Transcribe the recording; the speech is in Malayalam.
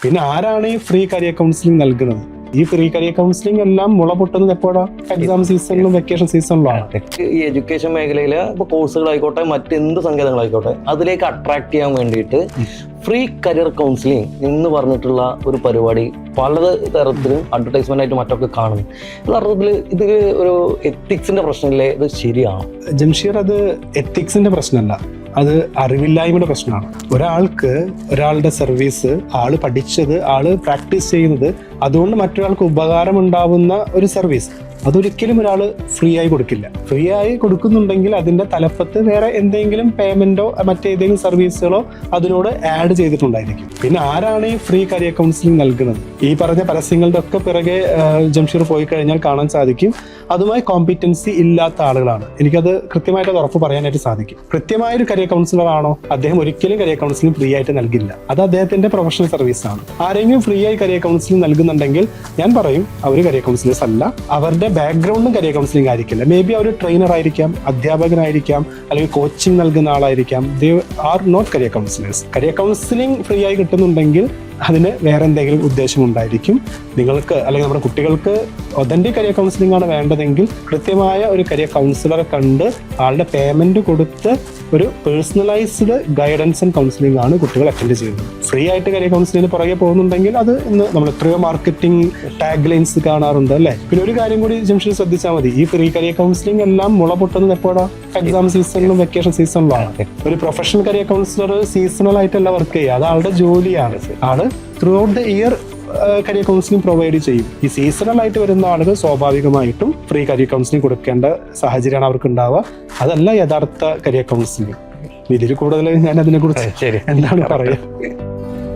പിന്നെ ആരാണ് ഈ ഫ്രീ കരിയർ കൗൺസിലിംഗ് നൽകുന്നത്? ഈ ഫ്രീ കരിയർ കൗൺസിലിംഗ് എല്ലാം മുള പൊട്ടുന്നത് എപ്പോഴാണ്? എക്സാം സീസണിലും വെക്കേഷൻ സീസണിലാണ്. ഈ എഡ്യൂക്കേഷൻ മേഖലയിലെ ഇപ്പോൾ കോഴ്സുകളായിക്കോട്ടെ മറ്റെന്ത് സങ്കേതങ്ങളായിക്കോട്ടെ അതിലേക്ക് അട്രാക്ട് ചെയ്യാൻ വേണ്ടിയിട്ട് ഫ്രീ കരിയർ കൗൺസിലിംഗ് എന്ന് പറഞ്ഞിട്ടുള്ള ഒരു പരിപാടി പല തരത്തിലും അഡ്വർടൈസ്മെന്റ് ആയിട്ട് മറ്റൊക്കെ കാണുന്നു. യഥാർത്ഥത്തിൽ ഇത് ഒരു എത്തിക്സിന്റെ പ്രശ്നമില്ലേ? ഇത് ശരിയാണോ ജംഷീർ? അത് എത്തിക്സിന്റെ പ്രശ്നമല്ല, അത് അറിവില്ലായ്മയുടെ പ്രശ്നമാണ്. ഒരാൾക്ക് ഒരാളുടെ സർവീസ്, ആള് പഠിച്ചത്, ആള് പ്രാക്ടീസ് ചെയ്യുന്നത്, അതുകൊണ്ട് മറ്റൊരാൾക്ക് ഉപകാരം ഉണ്ടാവുന്ന ഒരു സർവീസ് അതൊരിക്കലും ഒരാൾ ഫ്രീ ആയി കൊടുക്കില്ല. ഫ്രീ ആയി കൊടുക്കുന്നുണ്ടെങ്കിൽ അതിന്റെ തലപ്പത്ത് വേറെ എന്തെങ്കിലും പേയ്മെന്റോ മറ്റേതെങ്കിലും സർവീസുകളോ അതിനോട് ആഡ് ചെയ്തിട്ടുണ്ടായിരിക്കും. പിന്നെ ആരാണ് ഈ ഫ്രീ കരിയർ കൗൺസിലിംഗ് നൽകുന്നത്? ഈ പറഞ്ഞ പരസ്യങ്ങളുടെ ഒക്കെ പിറകെ ജംഷീർ പോയി കഴിഞ്ഞാൽ കാണാൻ സാധിക്കും അതുമായി കോമ്പിറ്റൻസി ഇല്ലാത്ത ആളുകളാണ്. എനിക്കത് കൃത്യമായിട്ട് ഉറപ്പ് പറയാനായിട്ട് സാധിക്കും. കൃത്യമായൊരു കരിയർ കൗൺസിലർ ആണോ അദ്ദേഹം ഒരിക്കലും കരിയർ കൗൺസിലിംഗ് ഫ്രീ ആയിട്ട് നൽകില്ല. അത് അദ്ദേഹത്തിന്റെ പ്രൊഫഷണൽ സർവീസ് ആണ്. ആരെങ്കിലും ഫ്രീ ആയി കരിയർ കൗൺസിലിംഗ് നൽകുന്നുണ്ടെങ്കിൽ ഞാൻ പറയും അവർ കരിയർ കൗൺസിലേഴ്സ് അല്ല. അവരുടെ ബാക്ക്ഗ്രൗണ്ടും കരിയർ കൗൺസിലിംഗ് ആയിരിക്കില്ല. മേ ബി അവർ ട്രെയിനർ ആയിരിക്കാം, അധ്യാപകനായിരിക്കാം, അല്ലെങ്കിൽ കോച്ചിങ് നൽകുന്ന ആളായിരിക്കാം. They are not career counsellors. Career counselling free ആയി കിട്ടുന്നുണ്ടെങ്കിൽ അതിന് വേറെ എന്തെങ്കിലും ഉദ്ദേശം ഉണ്ടായിരിക്കും. നിങ്ങൾക്ക് അല്ലെങ്കിൽ നമ്മുടെ കുട്ടികൾക്ക് ഒതന്റിക് കരിയർ കൗൺസിലിംഗ് ആണ് വേണ്ടതെങ്കിൽ കൃത്യമായ ഒരു കരിയർ കൗൺസിലറെ കണ്ട് ആളുടെ പേയ്മെന്റ് കൊടുത്ത് ഒരു പേഴ്സണലൈസ്ഡ് ഗൈഡൻസ് ആൻഡ് കൗൺസിലിംഗ് ആണ് കുട്ടികൾ അറ്റൻഡ് ചെയ്യുന്നത്. ഫ്രീ ആയിട്ട് കരിയർ കൗൺസിലിംഗിന് പുറകെ പോകുന്നുണ്ടെങ്കിൽ അത് ഇന്ന് നമ്മൾ എത്രയോ മാർക്കറ്റിംഗ് ടാഗ് ലൈൻസ് കാണാറുണ്ട് അല്ലേ? പിന്നെ ഒരു കാര്യം കൂടി ജംഷീർ ശ്രദ്ധിച്ചാൽ മതി, ഈ ഫ്രീ കരിയർ കൗൺസിലിംഗ് എല്ലാം മുള പൊട്ടുന്നത് എപ്പോഴാണ്? എക്സാം സീസണിലും വെക്കേഷൻ സീസണിലാണ്. ഒരു പ്രൊഫഷണൽ കരിയർ കൗൺസിലർ സീസണൽ ആയിട്ടല്ല വർക്ക് ചെയ്യുക, അത് ആളുടെ ജോലിയാണ്. ആള് through out the year career counselling provide ചെയ്യും. ഈ സീസണൽ ആയിട്ട് വരുന്ന ആളുകൾ സ്വാഭാവികമായിട്ടും ഫ്രീ കരിയർ കൗൺസിലിംഗ് കൊടുക്കേണ്ട സാഹചര്യമാണ് അവർക്ക് ഉണ്ടാവുക. അതല്ല യഥാർത്ഥ കരിയർ കൗൺസിലിംഗ്. ഇതിൽ കൂടുതൽ ഞാൻ അതിനെ കുറിച്ച് എന്താണ് പറയുക?